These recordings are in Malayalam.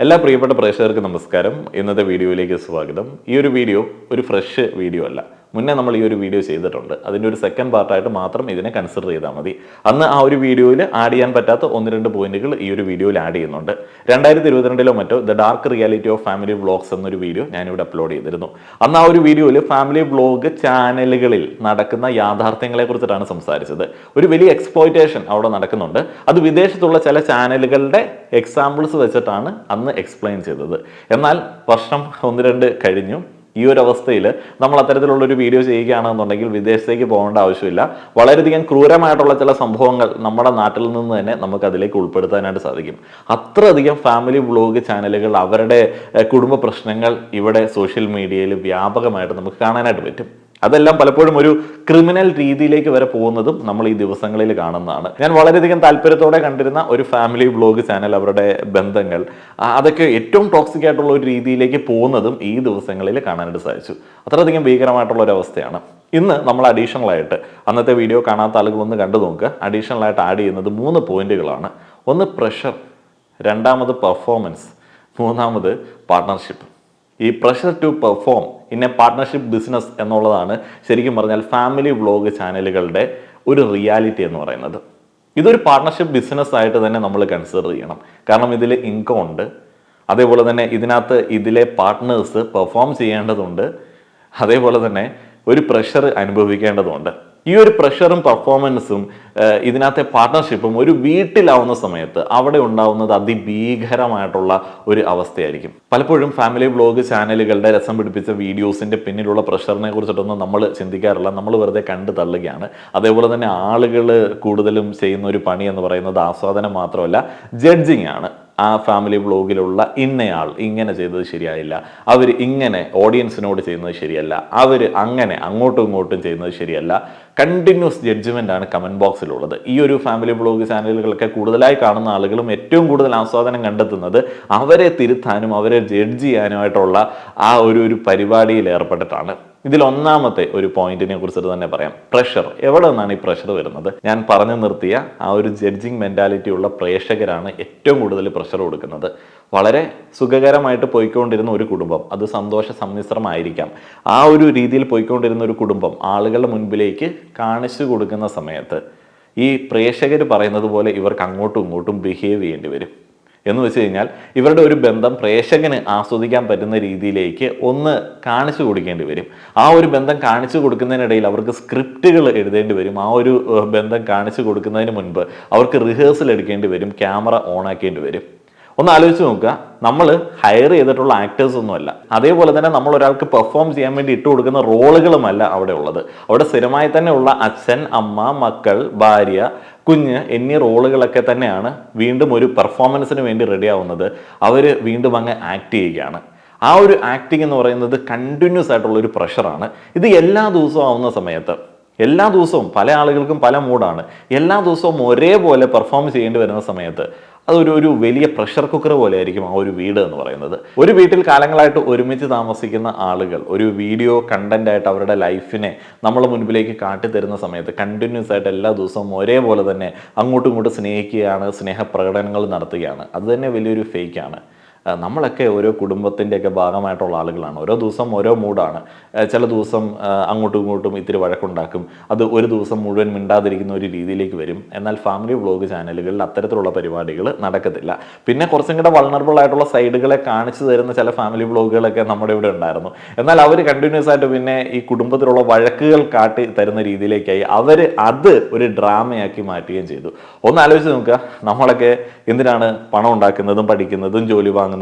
എല്ലാ പ്രിയപ്പെട്ട പ്രേക്ഷകർക്കും നമസ്കാരം. ഇന്നത്തെ വീഡിയോയിലേക്ക് സ്വാഗതം. ഈ ഒരു വീഡിയോ ഒരു ഫ്രഷ് വീഡിയോ അല്ല. മുന്നേ നമ്മൾ ഈ ഒരു വീഡിയോ ചെയ്തിട്ടുണ്ട്. അതിൻ്റെ ഒരു സെക്കൻഡ് പാർട്ടായിട്ട് മാത്രം ഇതിനെ കൺസിഡർ ചെയ്താൽ മതി. അന്ന് ആ ഒരു വീഡിയോയിൽ ആഡ് ചെയ്യാൻ പറ്റാത്ത 1-2 പോയിന്റുകൾ ഈ ഒരു വീഡിയോയിൽ ആഡ് ചെയ്യുന്നുണ്ട്. 2022 മറ്റോ the dark reality of family vlogs എന്നൊരു വീഡിയോ ഞാനിവിടെ അപ്ലോഡ് ചെയ്തിരുന്നു. അന്ന് ആ ഒരു വീഡിയോയിൽ ഫാമിലി വ്ളോഗ് ചാനലുകളിൽ നടക്കുന്ന യാഥാർത്ഥ്യങ്ങളെ കുറിച്ചിട്ടാണ് സംസാരിച്ചത്. ഒരു വലിയ എക്സ്പ്ലോയിറ്റേഷൻ അവിടെ നടക്കുന്നുണ്ട്. അത് വിദേശത്തുള്ള ചില ചാനലുകളുടെ എക്സാമ്പിൾസ് വെച്ചിട്ടാണ് അന്ന് എക്സ്പ്ലെയിൻ ചെയ്തത്. എന്നാൽ വർഷം 1-2 കഴിഞ്ഞു. ഈ ഒരു അവസ്ഥയിൽ നമ്മൾ അത്തരത്തിലുള്ള ഒരു വീഡിയോ ചെയ്യുകയാണെന്നുണ്ടെങ്കിൽ വിദേശത്തേക്ക് പോകേണ്ട ആവശ്യമില്ല. വളരെയധികം ക്രൂരമായിട്ടുള്ള ചില സംഭവങ്ങൾ നമ്മുടെ നാട്ടിൽ നിന്ന് തന്നെ നമുക്ക് അതിലേക്ക് ഉൾപ്പെടുത്താനായിട്ട് സാധിക്കും. അത്രയധികം ഫാമിലി വ്ളോഗ് ചാനലുകൾ അവരുടെ കുടുംബ പ്രശ്നങ്ങൾ ഇവിടെ സോഷ്യൽ മീഡിയയിൽ വ്യാപകമായിട്ട് നമുക്ക് കാണാനായിട്ട് പറ്റും. അതെല്ലാം പലപ്പോഴും ഒരു ക്രിമിനൽ രീതിയിലേക്ക് വരെ പോകുന്നതും നമ്മൾ ഈ ദിവസങ്ങളിൽ കാണുന്നതാണ്. ഞാൻ വളരെയധികം താല്പര്യത്തോടെ കണ്ടിരുന്ന ഒരു ഫാമിലി വ്ളോഗ് ചാനൽ, അവരുടെ ബന്ധങ്ങൾ അതൊക്കെ ഏറ്റവും ടോക്സിക് ആയിട്ടുള്ള ഒരു രീതിയിലേക്ക് പോകുന്നതും ഈ ദിവസങ്ങളിൽ കാണാനായിട്ട് സാധിച്ചു. അത്രയധികം ഭീകരമായിട്ടുള്ള ഒരു അവസ്ഥയാണ്. ഇന്ന് നമ്മൾ അഡീഷണൽ ആയിട്ട്, അന്നത്തെ വീഡിയോ കാണാത്ത ആളുകളൊന്ന് കണ്ടു നോക്കുക, അഡീഷണൽ ആയിട്ട് ആഡ് ചെയ്യുന്നത് 3 പോയിന്റുകളാണ്. ഒന്ന് പ്രഷർ, രണ്ടാമത് പെർഫോമൻസ്, മൂന്നാമത് പാർട്ട്ണർഷിപ്പ്. ഈ pressure to perform in a partnership business എന്നുള്ളതാണ് ശരിക്കും പറഞ്ഞാൽ ഫാമിലി വ്ളോഗ് ചാനലുകളുടെ ഒരു റിയാലിറ്റി എന്ന് പറയുന്നത്. ഇതൊരു പാർട്ട്ണർഷിപ്പ് ബിസിനസ് ആയിട്ട് തന്നെ നമ്മൾ കൺസിഡർ ചെയ്യണം. കാരണം ഇതിൽ ഇൻകം ഉണ്ട്, അതേപോലെ തന്നെ ഇതിലെ പാർട്ട്നേഴ്സ് പെർഫോം ചെയ്യേണ്ടതുണ്ട്, അതേപോലെ തന്നെ ഒരു പ്രഷർ അനുഭവിക്കേണ്ടതുണ്ട്. ഈ ഒരു പ്രഷറും പെർഫോമൻസും ഇതിനകത്തെ പാർട്ട്ണർഷിപ്പും ഒരു വീട്ടിലാവുന്ന സമയത്ത് അവിടെ ഉണ്ടാവുന്നത് അതിഭീകരമായിട്ടുള്ള ഒരു അവസ്ഥയായിരിക്കും. പലപ്പോഴും ഫാമിലി വ്ളോഗ് ചാനലുകളുടെ രസം പിടിപ്പിച്ച വീഡിയോസിന്റെ പിന്നിലുള്ള പ്രഷറിനെ കുറിച്ചിട്ടൊന്നും നമ്മൾ ചിന്തിക്കാറില്ല. നമ്മൾ വെറുതെ കണ്ടു തള്ളുകയാണ്. അതേപോലെ തന്നെ ആളുകൾ കൂടുതലും ചെയ്യുന്ന ഒരു പണി എന്ന് പറയുന്നത് ആസ്വാദനം മാത്രമല്ല, ജഡ്ജിങ് ആണ്. ആ ഫാമിലി വ്ളോഗിലുള്ള ഇന്നയാൾ ഇങ്ങനെ ചെയ്തത് ശരിയായില്ല, അവർ ഇങ്ങനെ ഓഡിയൻസിനോട് ചെയ്യുന്നത് ശരിയല്ല, അവർ അങ്ങനെ അങ്ങോട്ടും ഇങ്ങോട്ടും ചെയ്യുന്നത് ശരിയല്ല. കണ്ടിന്യൂസ് ജഡ്ജ്മെന്റ് ആണ് കമന്റ് ബോക്സിലുള്ളത്. ഈ ഒരു ഫാമിലി വ്ളോഗ് ചാനലുകളൊക്കെ കൂടുതലായി കാണുന്ന ആളുകളും ഏറ്റവും കൂടുതൽ ആസ്വാദനം കണ്ടെത്തുന്നത് അവരെ തിരുത്താനും അവരെ ജഡ്ജ് ചെയ്യാനുമായിട്ടുള്ള ആ ഒരു പരിപാടിയിൽ ഏർപ്പെട്ടിട്ടാണ്. ഇതിൽ ഒന്നാമത്തെ ഒരു പോയിന്റിനെ കുറിച്ചിട്ട് തന്നെ പറയാം. പ്രഷർ. എവിടെ നിന്നാണ് ഈ പ്രഷർ വരുന്നത്? ഞാൻ പറഞ്ഞു നിർത്തിയ ആ ഒരു ജഡ്ജിങ് മെന്റാലിറ്റി ഉള്ള പ്രേക്ഷകരാണ് ഏറ്റവും കൂടുതൽ പ്രഷർ കൊടുക്കുന്നത്. വളരെ സുഖകരമായിട്ട് പോയിക്കൊണ്ടിരുന്ന ഒരു കുടുംബം, അത് സന്തോഷ സമ്മിശ്രമായിരിക്കാം, ആ ഒരു രീതിയിൽ പോയിക്കൊണ്ടിരുന്ന ഒരു കുടുംബം ആളുകളുടെ മുൻപിലേക്ക് കാണിച്ചു കൊടുക്കുന്ന സമയത്ത് ഈ പ്രേക്ഷകർ പറയുന്നത് പോലെ ഇവർക്ക് അങ്ങോട്ടും ഇങ്ങോട്ടും ബിഹേവ് ചെയ്യേണ്ടി വരും. എന്ന് വെച്ച് കഴിഞ്ഞാൽ ഇവരുടെ ഒരു ബന്ധം പ്രേക്ഷകന് ആസ്വദിക്കാൻ പറ്റുന്ന രീതിയിലേക്ക് ഒന്ന് കാണിച്ചു കൊടുക്കേണ്ടി വരും. ആ ഒരു ബന്ധം കാണിച്ചു കൊടുക്കുന്നതിനിടയിൽ അവർക്ക് സ്ക്രിപ്റ്റുകൾ എഴുതേണ്ടി വരും. ആ ഒരു ബന്ധം കാണിച്ചു കൊടുക്കുന്നതിന് മുൻപ് അവർക്ക് റിഹേഴ്സൽ എടുക്കേണ്ടി വരും, ക്യാമറ ഓൺ ആക്കേണ്ടി വരും. ഒന്ന് ആലോചിച്ച് നോക്കുക, നമ്മൾ ഹയർ ചെയ്തിട്ടുള്ള ആക്ടേഴ്സ് ഒന്നുമല്ല. അതേപോലെ തന്നെ നമ്മൾ ഒരാൾക്ക് പെർഫോം ചെയ്യാൻ വേണ്ടി ഇട്ട് കൊടുക്കുന്ന റോളുകളുമല്ല അവിടെ ഉള്ളത്. അവിടെ സ്ഥിരമായി തന്നെ ഉള്ള അച്ഛൻ, അമ്മ, മക്കൾ, ഭാര്യ, കുഞ്ഞ് എന്നീ റോളുകളൊക്കെ തന്നെയാണ് വീണ്ടും ഒരു പെർഫോമൻസിന് വേണ്ടി റെഡി ആവുന്നത്. അവർ വീണ്ടും അങ്ങ് ആക്ട് ചെയ്യുകയാണ്. ആ ഒരു ആക്ടിങ് എന്ന് പറയുന്നത് കണ്ടിന്യൂസ് ആയിട്ടുള്ള ഒരു പ്രഷറാണ്. ഇത് എല്ലാ ദിവസവും ആവുന്ന സമയത്ത്, എല്ലാ ദിവസവും പല ആളുകൾക്കും പല മൂഡാണ്, എല്ലാ ദിവസവും ഒരേപോലെ പെർഫോം ചെയ്യേണ്ടി വരുന്ന സമയത്ത് അതൊരു വലിയ പ്രഷർ കുക്കർ പോലെ ആയിരിക്കും ആ ഒരു വീട് എന്ന് പറയുന്നത്. ഒരു വീട്ടിൽ കാലങ്ങളായിട്ട് ഒരുമിച്ച് താമസിക്കുന്ന ആളുകൾ ഒരു വീഡിയോ കണ്ടന്റ് ആയിട്ട് അവരുടെ ലൈഫിനെ നമ്മളെ മുൻപിലേക്ക് കാട്ടിത്തരുന്ന സമയത്ത് കണ്ടിന്യൂസ് ആയിട്ട് എല്ലാ ദിവസവും ഒരേപോലെ തന്നെ അങ്ങോട്ടും ഇങ്ങോട്ടും സ്നേഹിക്കുകയാണ്, സ്നേഹപ്രകടനങ്ങൾ നടത്തുകയാണ്. അത് തന്നെ വലിയൊരു ഫേക്കാണ്. നമ്മളൊക്കെ ഓരോ കുടുംബത്തിൻ്റെയൊക്കെ ഭാഗമായിട്ടുള്ള ആളുകളാണ്. ഓരോ ദിവസം ഓരോ മൂഡാണ്. ചില ദിവസം അങ്ങോട്ടും ഇങ്ങോട്ടും ഇത്തിരി വഴക്കുണ്ടാക്കും, അത് ഒരു ദിവസം മുഴുവൻ മിണ്ടാതിരിക്കുന്ന ഒരു രീതിയിലേക്ക് വരും. എന്നാൽ ഫാമിലി വ്ളോഗ് ചാനലുകളിൽ അത്തരത്തിലുള്ള പരിപാടികൾ നടക്കത്തില്ല. പിന്നെ കുറച്ചും കൂടെ വൾണറബിൾ ആയിട്ടുള്ള സൈഡുകളെ കാണിച്ചു തരുന്ന ചില ഫാമിലി വ്ളോഗുകളൊക്കെ നമ്മുടെ ഇവിടെ ഉണ്ടായിരുന്നു. എന്നാൽ അവർ കണ്ടിന്യൂസ് ആയിട്ട് പിന്നെ ഈ കുടുംബത്തിലുള്ള വഴക്കുകൾ കാട്ടി തരുന്ന രീതിയിലേക്കായി അവർ അത് ഒരു ഡ്രാമയാക്കി മാറ്റുകയും ചെയ്തു. ഒന്ന് ആലോചിച്ച് നോക്കുക, നമ്മളൊക്കെ എന്തിനാണ് പണം ഉണ്ടാക്കുന്നതും പഠിക്കുന്നതും ജോലി വാങ്ങുന്നതും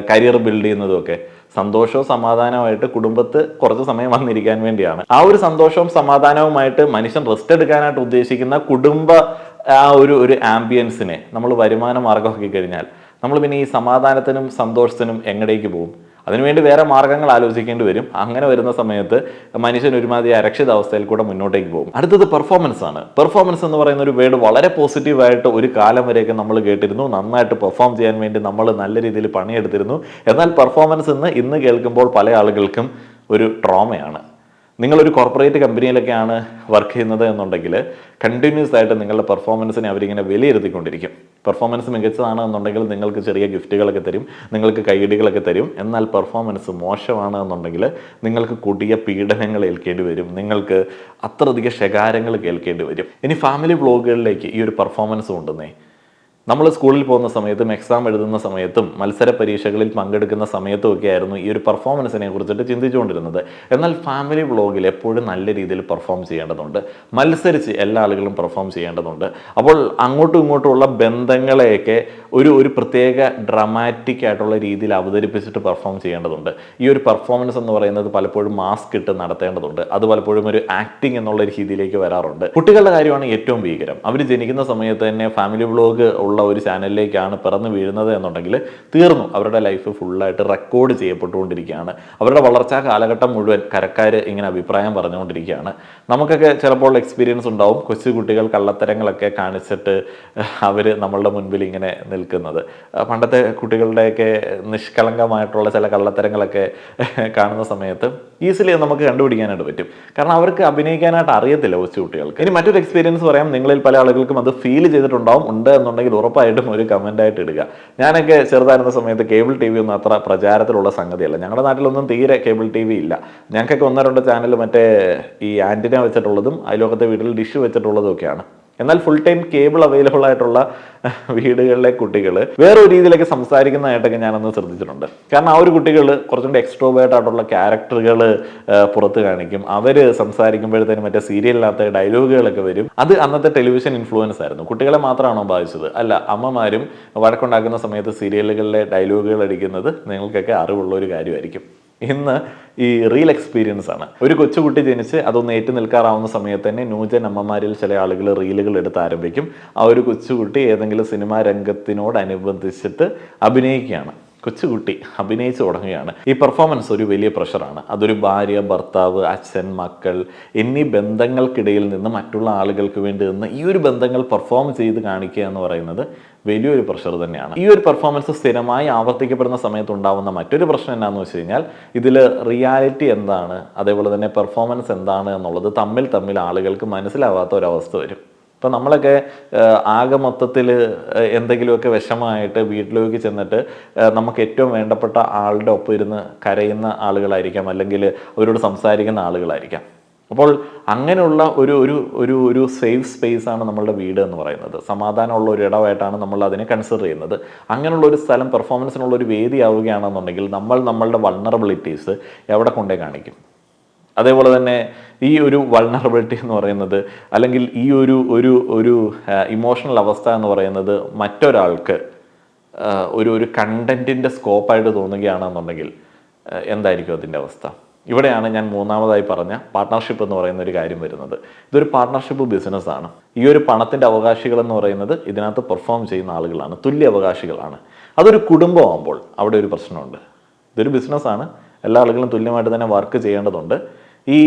കരിയർ ബിൽഡ് ചെയ്യുന്നതും ഒക്കെ? സന്തോഷവും സമാധാനവുമായിട്ട് കുടുംബത്ത് കുറച്ച് സമയം വന്നിരിക്കാൻ വേണ്ടിയാണ്. ആ ഒരു സന്തോഷവും സമാധാനവുമായിട്ട് മനുഷ്യൻ റെസ്റ്റ് എടുക്കാനായിട്ട് ഉദ്ദേശിക്കുന്ന കുടുംബ ആ ഒരു ആംബിയൻസിനെ നമ്മൾ വരുമാന മാർഗമാക്കി കഴിഞ്ഞാൽ നമ്മൾ പിന്നെ ഈ സമാധാനത്തിനും സന്തോഷത്തിനും എങ്ങടേക്ക് പോകും? അതിനുവേണ്ടി വേറെ മാർഗങ്ങൾ ആലോചിക്കേണ്ടി വരും. അങ്ങനെ വരുന്ന സമയത്ത് മനുഷ്യൻ ഒരുമാതിരി അരക്ഷിതാവസ്ഥയിൽ കൂടെ മുന്നോട്ടേക്ക് പോകും. അടുത്തത് പെർഫോമൻസ് ആണ്. പെർഫോമൻസ് എന്ന് പറയുന്ന ഒരു വേർഡ് വളരെ പോസിറ്റീവായിട്ട് ഒരു കാലം വരെയൊക്കെ നമ്മൾ കേട്ടിരുന്നു. നന്നായിട്ട് പെർഫോം ചെയ്യാൻ വേണ്ടി നമ്മൾ നല്ല രീതിയിൽ പണിയെടുത്തിരുന്നു. എന്നാൽ പെർഫോമൻസ് ഇന്ന് കേൾക്കുമ്പോൾ പല ആളുകൾക്കും ഒരു ട്രോമയാണ്. നിങ്ങളൊരു കോർപ്പറേറ്റ് കമ്പനിയിലൊക്കെയാണ് വർക്ക് ചെയ്യുന്നത് എന്നുണ്ടെങ്കിൽ കണ്ടിന്യൂസ് ആയിട്ട് നിങ്ങളുടെ പെർഫോമൻസിനെ അവരിങ്ങനെ വിലയിരുത്തിക്കൊണ്ടിരിക്കും. പെർഫോമൻസ് മികച്ചതാണ് എന്നുണ്ടെങ്കിൽ നിങ്ങൾക്ക് ചെറിയ ഗിഫ്റ്റുകളൊക്കെ തരും, നിങ്ങൾക്ക് കൈയടികളൊക്കെ തരും. എന്നാൽ പെർഫോമൻസ് മോശമാണ് എന്നുണ്ടെങ്കിൽ നിങ്ങൾക്ക് കൊടിയ പീഡനങ്ങൾ ഏൽക്കേണ്ടി വരും, നിങ്ങൾക്ക് അത്രയധികം ശകാരങ്ങൾ കേൾക്കേണ്ടി വരും. ഇനി ഫാമിലി വ്ളോഗുകളിലേക്ക് ഈ ഒരു പെർഫോമൻസ് കൊണ്ടുവന്നേ. നമ്മൾ സ്കൂളിൽ പോകുന്ന സമയത്തും എക്സാം എഴുതുന്ന സമയത്തും മത്സര പരീക്ഷകളിൽ പങ്കെടുക്കുന്ന സമയത്തും ഒക്കെ ആയിരുന്നു ഈ ഒരു പെർഫോമൻസിനെ കുറിച്ചിട്ട് ചിന്തിച്ചുകൊണ്ടിരുന്നത്. എന്നാൽ ഫാമിലി വ്ളോഗിൽ എപ്പോഴും നല്ല രീതിയിൽ പെർഫോം ചെയ്യേണ്ടതുണ്ട്, മത്സരിച്ച് എല്ലാ ആളുകളും പെർഫോം ചെയ്യേണ്ടതുണ്ട്. അപ്പോൾ അങ്ങോട്ടും ഇങ്ങോട്ടുമുള്ള ബന്ധങ്ങളെയൊക്കെ ഒരു പ്രത്യേക ഡ്രമാറ്റിക് ആയിട്ടുള്ള രീതിയിൽ അവതരിപ്പിച്ചിട്ട് പെർഫോം ചെയ്യേണ്ടതുണ്ട്. ഈ ഒരു പെർഫോമൻസ് എന്ന് പറയുന്നത് പലപ്പോഴും മാസ്ക് ഇട്ട് നടത്തേണ്ടതുണ്ട്. അത് പലപ്പോഴും ഒരു ആക്ടിങ് എന്നുള്ള രീതിയിലേക്ക് വരാറുണ്ട്. കുട്ടികളുടെ കാര്യമാണ് ഏറ്റവും ഭീകരം. അവർ ജനിക്കുന്ന സമയത്ത് തന്നെ ഫാമിലി വ്ളോഗ് ഉള്ള ഒരു ചാനലിലേക്കാണ് പിറന്നു വീഴുന്നത് എന്നുണ്ടെങ്കിൽ തീർന്നു, അവരുടെ ലൈഫ് ഫുള്ളായിട്ട് റെക്കോർഡ് ചെയ്യപ്പെട്ടുകൊണ്ടിരിക്കുകയാണ്. അവരുടെ വളർച്ചാ കാലഘട്ടം മുഴുവൻ കരക്കാർ ഇങ്ങനെ അഭിപ്രായം പറഞ്ഞുകൊണ്ടിരിക്കുകയാണ്. നമുക്കൊക്കെ ചിലപ്പോൾ എക്സ്പീരിയൻസ് ഉണ്ടാവും, കൊച്ചു കുട്ടികൾ കള്ളത്തരങ്ങളൊക്കെ കാണിച്ചിട്ട് അവർ നമ്മളുടെ മുൻപിൽ ഇങ്ങനെ നിൽക്കുന്നത്. പണ്ടത്തെ കുട്ടികളുടെയൊക്കെ നിഷ്കളങ്കമായിട്ടുള്ള ചില കള്ളത്തരങ്ങളൊക്കെ കാണുന്ന സമയത്ത് ഈസിലി നമുക്ക് കണ്ടുപിടിക്കാനായിട്ട് പറ്റും. കാരണം അവർക്ക് അഭിനയിക്കാനായിട്ട് അറിയത്തില്ല കൊച്ചു കുട്ടികൾക്ക്. ഇനി മറ്റൊരു എക്സ്പീരിയൻസ് പറയാം, നിങ്ങളിൽ പല ആളുകൾക്കും അത് ഫീൽ ചെയ്തിട്ടുണ്ടാവും. ഉണ്ട് എന്നുണ്ടെങ്കിൽ ഉറപ്പായിട്ടും ഒരു കമൻ്റായിട്ട് ഇടുക. ഞാനൊക്കെ ചെറുതായിരുന്ന സമയത്ത് കേബിൾ ടി വി ഒന്നും അത്ര പ്രചാരത്തിലുള്ള സംഗതിയല്ല. ഞങ്ങളുടെ നാട്ടിലൊന്നും തീരെ കേബിൾ ടി വി ഇല്ല. ഞങ്ങൾക്കൊക്കെ 1-2 ചാനൽ മറ്റേ ഈ ആൻറ്റിന വെച്ചിട്ടുള്ളതും അയൽവക്കത്തെ വീട്ടിൽ ഡിഷ് വെച്ചിട്ടുള്ളതും ഒക്കെയാണ്. എന്നാൽ ഫുൾ ടൈം കേബിൾ അവൈലബിൾ ആയിട്ടുള്ള വീടുകളിലെ കുട്ടികൾ വേറൊരു രീതിയിലൊക്കെ സംസാരിക്കുന്നതായിട്ടൊക്കെ ഞാനൊന്ന് ശ്രദ്ധിച്ചിട്ടുണ്ട്. കാരണം ആ ഒരു കുട്ടികൾ കുറച്ചുകൂടി എക്സ്ട്രോവേർട്ട് ആയിട്ടുള്ള ക്യാരക്ടറുകൾ പുറത്ത് കാണിക്കും. അവർ സംസാരിക്കുമ്പോഴത്തേനും മറ്റേ സീരിയലിനകത്ത് ഡയലോഗുകളൊക്കെ വരും. അത് അന്നത്തെ ടെലിവിഷൻ ഇൻഫ്ലുവൻസ് ആയിരുന്നു. കുട്ടികളെ മാത്രമാണോ ബാധിച്ചത്? അല്ല, അമ്മമാരും വഴക്കുണ്ടാക്കുന്ന സമയത്ത് സീരിയലുകളിലെ ഡയലോഗുകൾ അടിക്കുന്നത് നിങ്ങൾക്കൊക്കെ അറിവുള്ള ഒരു കാര്യമായിരിക്കും. ഇന്ന് ഈ റിയൽ എക്സ്പീരിയൻസ് ആണ്. ഒരു കൊച്ചുകുട്ടി ജനിച്ച് അതൊന്ന് ഏറ്റു നിൽക്കാറാവുന്ന സമയത്ത് തന്നെ ന്യൂജൻ അമ്മമാരിൽ ചില ആളുകൾ റീലുകൾ എടുത്ത് ആരംഭിക്കും. ആ ഒരു കൊച്ചുകുട്ടി ഏതെങ്കിലും സിനിമാ രംഗത്തിനോടനുബന്ധിച്ചിട്ട് അഭിനയിക്കുകയാണ്. കൊച്ചുകുട്ടി അഭിനയിച്ചു തുടങ്ങുകയാണ്. ഈ പെർഫോമൻസ് ഒരു വലിയ പ്രഷറാണ്. അതൊരു ഭാര്യ, ഭർത്താവ്, അച്ഛൻ, മക്കൾ എന്നീ ബന്ധങ്ങൾക്കിടയിൽ നിന്ന് മറ്റുള്ള ആളുകൾക്ക് വേണ്ടി നിന്ന് ഈ ഒരു ബന്ധങ്ങൾ പെർഫോം ചെയ്ത് കാണിക്കുക എന്ന് പറയുന്നത് വലിയൊരു പ്രഷർ തന്നെയാണ്. ഈ ഒരു പെർഫോമൻസ് സ്ഥിരമായി ആവർത്തിക്കപ്പെടുന്ന സമയത്ത് ഉണ്ടാകുന്ന മറ്റൊരു പ്രശ്നം എന്താണെന്ന് വെച്ച് കഴിഞ്ഞാൽ ഇതിൽ റിയാലിറ്റി എന്താണ്, അതേപോലെ തന്നെ പെർഫോമൻസ് എന്താണ് എന്നുള്ളത് തമ്മിൽ ആളുകൾക്ക് മനസ്സിലാവാത്ത ഒരവസ്ഥ വരും. ഇപ്പം നമ്മളൊക്കെ ആകെ മൊത്തത്തിൽ എന്തെങ്കിലുമൊക്കെ വിഷമമായിട്ട് വീട്ടിലേക്ക് ചെന്നിട്ട് നമുക്ക് ഏറ്റവും വേണ്ടപ്പെട്ട ആളുടെ ഒപ്പം ഇരുന്ന് കരയുന്ന ആളുകളായിരിക്കാം, അല്ലെങ്കിൽ അവരോട് സംസാരിക്കുന്ന ആളുകളായിരിക്കാം. അപ്പോൾ അങ്ങനെയുള്ള ഒരു സേഫ് സ്പേസ് ആണ് നമ്മളുടെ വീട് എന്ന് പറയുന്നത്. സമാധാനമുള്ള ഒരു ഇടമായിട്ടാണ് നമ്മൾ അതിനെ കൺസിഡർ ചെയ്യുന്നത്. അങ്ങനെയുള്ള ഒരു സ്ഥലം പെർഫോമൻസിനുള്ള ഒരു വേദിയാവുകയാണെന്നുണ്ടെങ്കിൽ നമ്മളുടെ വൾണറബിലിറ്റീസ് എവിടെ കൊണ്ടേ കാണിക്കും. അതേപോലെ തന്നെ ഈ ഒരു വൾണറബിലിറ്റി എന്ന് പറയുന്നത്, അല്ലെങ്കിൽ ഈ ഒരു ഇമോഷണൽ അവസ്ഥ എന്ന് പറയുന്നത് മറ്റൊരാൾക്ക് ഒരു കണ്ടന്റിൻ്റെ സ്കോപ്പായിട്ട് തോന്നുകയാണെന്നുണ്ടെങ്കിൽ എന്തായിരിക്കും അതിൻ്റെ അവസ്ഥ? ഇവിടെയാണ് ഞാൻ മൂന്നാമതായി പറഞ്ഞ പാർട്ട്ണർഷിപ്പ് എന്ന് പറയുന്ന ഒരു കാര്യം വരുന്നത്. ഇതൊരു പാർട്ട്ണർഷിപ്പ് ബിസിനസ്സാണ്. ഈ ഒരു പണത്തിൻ്റെ അവകാശികൾ എന്ന് പറയുന്നത് ഇതിനകത്ത് പെർഫോം ചെയ്യുന്ന ആളുകളാണ്, തുല്യ അവകാശികളാണ്. അതൊരു കുടുംബമാകുമ്പോൾ അവിടെ ഒരു പ്രശ്നമുണ്ട്. ഇതൊരു ബിസിനസ്സാണ്, എല്ലാ ആളുകളും തുല്യമായിട്ട് തന്നെ വർക്ക് ചെയ്യേണ്ടതുണ്ട്. ഈ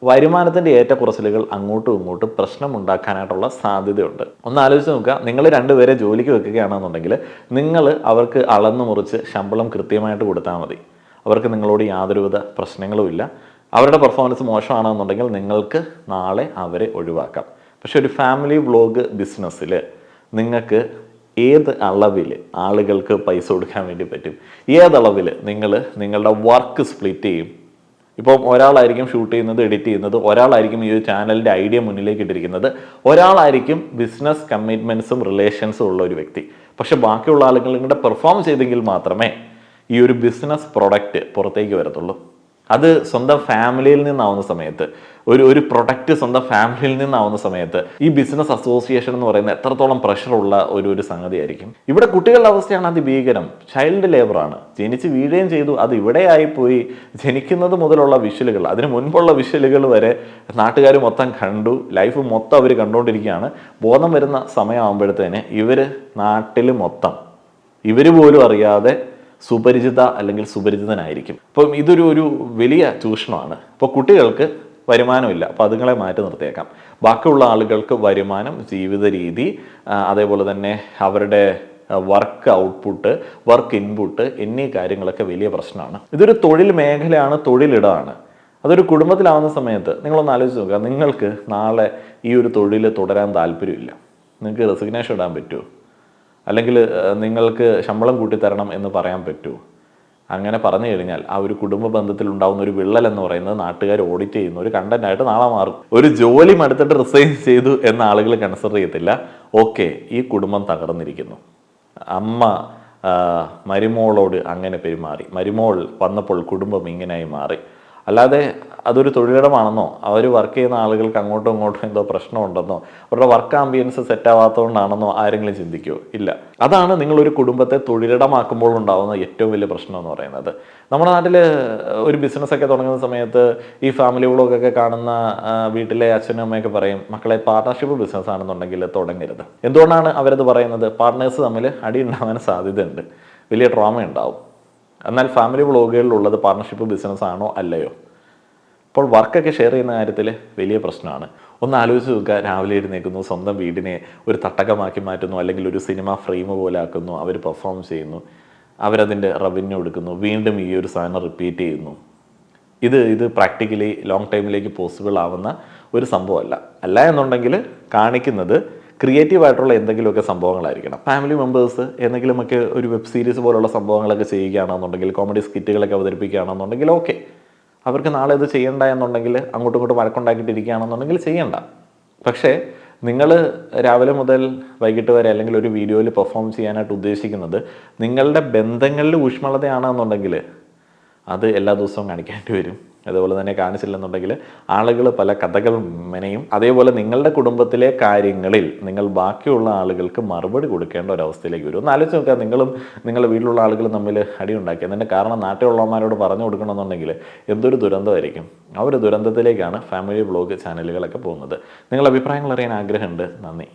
വരുമാനത്തിൻ്റെ ഏറ്റക്കുറച്ചിലുകൾ അങ്ങോട്ടും ഇങ്ങോട്ടും പ്രശ്നമുണ്ടാക്കാനായിട്ടുള്ള സാധ്യതയുണ്ട്. ഒന്ന് ആലോചിച്ച് നോക്കുക, നിങ്ങൾ 2 പേരെ ജോലിക്ക് വെക്കുകയാണെന്നുണ്ടെങ്കിൽ നിങ്ങൾ അവർക്ക് അളന്നു മുറിച്ച് ശമ്പളം കൃത്യമായിട്ട് കൊടുത്താൽ മതി. അവർക്ക് നിങ്ങളോട് യാതൊരുവിധ പ്രശ്നങ്ങളുമില്ല. അവരുടെ പെർഫോമൻസ് മോശമാണെന്നുണ്ടെങ്കിൽ നിങ്ങൾക്ക് നാളെ അവരെ ഒഴിവാക്കാം. പക്ഷെ ഒരു ഫാമിലി വ്ളോഗ് ബിസിനസ്സിൽ നിങ്ങൾക്ക് ഏത് അളവിൽ ആളുകൾക്ക് പൈസ കൊടുക്കാൻ വേണ്ടി പറ്റും, ഏതളവിൽ നിങ്ങളുടെ വർക്ക് സ്പ്ലിറ്റ് ചെയ്യും. ഇപ്പം ഒരാളായിരിക്കും ഷൂട്ട് ചെയ്യുന്നത്, എഡിറ്റ് ചെയ്യുന്നത്, ഒരാളായിരിക്കും ഈ ഒരു ചാനലിൻ്റെ ഐഡിയ മുന്നിലേക്ക് ഇട്ടിരിക്കുന്നത്, ഒരാളായിരിക്കും ബിസിനസ് കമ്മിറ്റ്മെൻറ്റ്സും റിലേഷൻസും ഉള്ള ഒരു വ്യക്തി. പക്ഷെ ബാക്കിയുള്ള ആളുകൾ നിങ്ങളുടെ പെർഫോം ചെയ്തെങ്കിൽ മാത്രമേ ഈ ഒരു ബിസിനസ് പ്രൊഡക്റ്റ് പുറത്തേക്ക് വരത്തുള്ളൂ. അത് സ്വന്തം ഫാമിലിയിൽ നിന്നാവുന്ന സമയത്ത്, ഒരു പ്രൊഡക്റ്റ് സ്വന്തം ഫാമിലിയിൽ നിന്നാവുന്ന സമയത്ത് ഈ ബിസിനസ് അസോസിയേഷൻ എന്ന് പറയുന്നത് എത്രത്തോളം പ്രഷറുള്ള ഒരു സംഗതിയായിരിക്കും. ഇവിടെ കുട്ടികളുടെ അവസ്ഥയാണ് അതിഭീകരം. ചൈൽഡ് ലേബറാണ്. ജനിച്ച് വീഴുകയും ചെയ്തു. അത് ഇവിടെയായിപ്പോയി. ജനിക്കുന്നത് മുതലുള്ള വിഷ്വലുകൾ, അതിന് മുൻപുള്ള വിഷ്വലുകൾ വരെ നാട്ടുകാർ മൊത്തം കണ്ടു. ലൈഫ് മൊത്തം അവർ കണ്ടുകൊണ്ടിരിക്കുകയാണ്. ബോധം വരുന്ന സമയമാകുമ്പോഴത്തേന് നാട്ടിൽ മൊത്തം ഇവർ പോലും അറിയാതെ സുപരിചിത അല്ലെങ്കിൽ സുപരിചിതനായിരിക്കും. അപ്പം ഇതൊരു വലിയ ചൂഷണമാണ്. ഇപ്പോൾ കുട്ടികൾക്ക് വരുമാനമില്ല, അപ്പോൾ അതുങ്ങളെ മാറ്റി നിർത്തിയേക്കാം. ബാക്കിയുള്ള ആളുകൾക്ക് വരുമാനം, ജീവിത രീതി, അതേപോലെ തന്നെ അവരുടെ വർക്ക് ഔട്ട്പുട്ട്, വർക്ക് ഇൻപുട്ട് എന്നീ കാര്യങ്ങളൊക്കെ വലിയ പ്രശ്നമാണ്. ഇതൊരു തൊഴിൽ മേഖലയാണ്, തൊഴിലിടമാണ്. അതൊരു കുടുംബത്തിലാവുന്ന സമയത്ത് നിങ്ങളൊന്ന് ആലോചിച്ച് നോക്കുക, നിങ്ങൾക്ക് നാളെ ഈ ഒരു തൊഴിൽ തുടരാൻ താല്പര്യമില്ല, നിങ്ങൾക്ക് റെസിഗ്നേഷൻ ഇടാൻ പറ്റുമോ? അല്ലെങ്കിൽ നിങ്ങൾക്ക് ശമ്പളം കൂട്ടിത്തരണം എന്ന് പറയാൻ പറ്റുമോ? അങ്ങനെ പറഞ്ഞു കഴിഞ്ഞാൽ ആ ഒരു കുടുംബ ബന്ധത്തിൽ ഉണ്ടാകുന്ന ഒരു വിള്ളൽ എന്ന് പറയുന്നത് നാട്ടുകാർ ഓഡിറ്റ് ചെയ്യുന്ന ഒരു കണ്ടന്റായിട്ട് നാളെ മാറും. ഒരു ജോലി മടുത്തിട്ട് റിസൈൻ ചെയ്തു എന്ന ആളുകൾ കൺസിഡർ ചെയ്യത്തില്ല. ഓക്കെ, ഈ കുടുംബം തകർന്നിരിക്കുന്നു, അമ്മ മരുമോളോട് അങ്ങനെ പെരുമാറി, മരുമോൾ വന്നപ്പോൾ കുടുംബം ഇങ്ങനെയായി മാറി. അല്ലാതെ അതൊരു തൊഴിലിടമാണെന്നോ അവർ വർക്ക് ചെയ്യുന്ന ആളുകൾക്ക് അങ്ങോട്ടും ഇങ്ങോട്ടും എന്തോ പ്രശ്നമുണ്ടെന്നോ അവരുടെ വർക്ക് ആംബിയൻസ് സെറ്റ് ആവാത്തതുകൊണ്ടാണെന്നോ ആരെങ്കിലും ചിന്തിക്കുമോ? ഇല്ല. അതാണ് നിങ്ങളൊരു കുടുംബത്തെ തൊഴിലിടമാക്കുമ്പോൾ ഉണ്ടാകുന്ന ഏറ്റവും വലിയ പ്രശ്നം എന്ന് പറയുന്നത്. നമ്മുടെ നാട്ടിൽ ഒരു ബിസിനസ്സൊക്കെ തുടങ്ങുന്ന സമയത്ത് ഈ ഫാമിലി വ്ളോഗൊക്കെ കാണുന്ന വീട്ടിലെ അച്ഛനും അമ്മയൊക്കെ പറയും, മക്കളെ പാർട്ണർഷിപ്പ് ബിസിനസ് ആണെന്നുണ്ടെങ്കിൽ തുടങ്ങരുത്. എന്തുകൊണ്ടാണ് അവരത് പറയുന്നത്? പാർട്ട്നേഴ്സ് തമ്മിൽ അടി ഉണ്ടാവാൻ സാധ്യതയുണ്ട്, വലിയ ട്രോമ ഉണ്ടാവും. എന്നാൽ ഫാമിലി വ്ളോഗുകളിലുള്ളത് പാർട്ണർഷിപ്പ് ബിസിനസ് ആണോ അല്ലയോ? അപ്പോൾ വർക്കൊക്കെ ഷെയർ ചെയ്യുന്ന കാര്യത്തിൽ വലിയ പ്രശ്നമാണ്. ഒന്ന് ആലോചിച്ച് നോക്കുക, രാവിലെ എഴുന്നേൽക്കുന്നു, സ്വന്തം വീടിനെ ഒരു തട്ടകമാക്കി മാറ്റുന്നു, അല്ലെങ്കിൽ ഒരു സിനിമ ഫ്രെയിം പോലെ ആക്കുന്നു, അവർ പെർഫോം ചെയ്യുന്നു, അവരതിൻ്റെ റവന്യൂ എടുക്കുന്നു, വീണ്ടും ഈ ഒരു സാധനം റിപ്പീറ്റ് ചെയ്യുന്നു. ഇത് പ്രാക്ടിക്കലി ലോങ് ടൈമിലേക്ക് പോസിബിൾ ആവുന്ന ഒരു സംഭവമല്ല. അല്ല എന്നുണ്ടെങ്കിൽ കാണിക്കുന്നത് ക്രിയേറ്റീവായിട്ടുള്ള എന്തെങ്കിലുമൊക്കെ സംഭവങ്ങളായിരിക്കണം. ഫാമിലി മെമ്പേഴ്സ് എന്തെങ്കിലുമൊക്കെ ഒരു വെബ് സീരീസ് പോലുള്ള സംഭവങ്ങളൊക്കെ ചെയ്യുകയാണെന്നുണ്ടെങ്കിൽ, കോമഡി സ്കിറ്റുകളൊക്കെ അവതരിപ്പിക്കുകയാണെന്നുണ്ടെങ്കിൽ ഓക്കെ. അവർക്ക് നാളെ ഇത് ചെയ്യണ്ട എന്നുണ്ടെങ്കിൽ, അങ്ങോട്ടും ഇങ്ങോട്ടും വഴക്കുണ്ടാക്കിയിട്ടിരിക്കുകയാണെന്നുണ്ടെങ്കിൽ ചെയ്യണ്ട. പക്ഷേ നിങ്ങൾ രാവിലെ മുതൽ വൈകിട്ട് വരെ അല്ലെങ്കിൽ ഒരു വീഡിയോയിൽ പെർഫോം ചെയ്യാനായിട്ട് ഉദ്ദേശിക്കുന്നത് നിങ്ങളുടെ ബന്ധങ്ങളിൽ ഊഷ്മളതയാണെന്നുണ്ടെങ്കിൽ അത് എല്ലാ ദിവസവും കാണിക്കേണ്ടി വരും. അതുപോലെ തന്നെ കാണിച്ചില്ലെന്നുണ്ടെങ്കിൽ ആളുകൾ പല കഥകൾ മെനയും. അതേപോലെ നിങ്ങളുടെ കുടുംബത്തിലെ കാര്യങ്ങളിൽ നിങ്ങൾ ബാക്കിയുള്ള ആളുകൾക്ക് മറുപടി കൊടുക്കേണ്ട ഒരവസ്ഥയിലേക്ക് വരും. ഒന്ന് ആലോചിച്ച് നോക്കുക, നിങ്ങളും നിങ്ങളുടെ വീട്ടിലുള്ള ആളുകളും തമ്മിൽ അടിയുണ്ടാക്കി, അതിൻ്റെ കാരണം നാട്ടിലുള്ളവന്മാരോട് പറഞ്ഞു കൊടുക്കണമെന്നുണ്ടെങ്കിൽ എന്തൊരു ദുരന്തമായിരിക്കും. ആ ഒരു ദുരന്തത്തിലേക്കാണ് ഫാമിലി വ്ളോഗ് ചാനലുകളൊക്കെ പോകുന്നത്. നിങ്ങളുടെ അഭിപ്രായങ്ങൾ അറിയാൻ ആഗ്രഹമുണ്ട്. നന്ദി.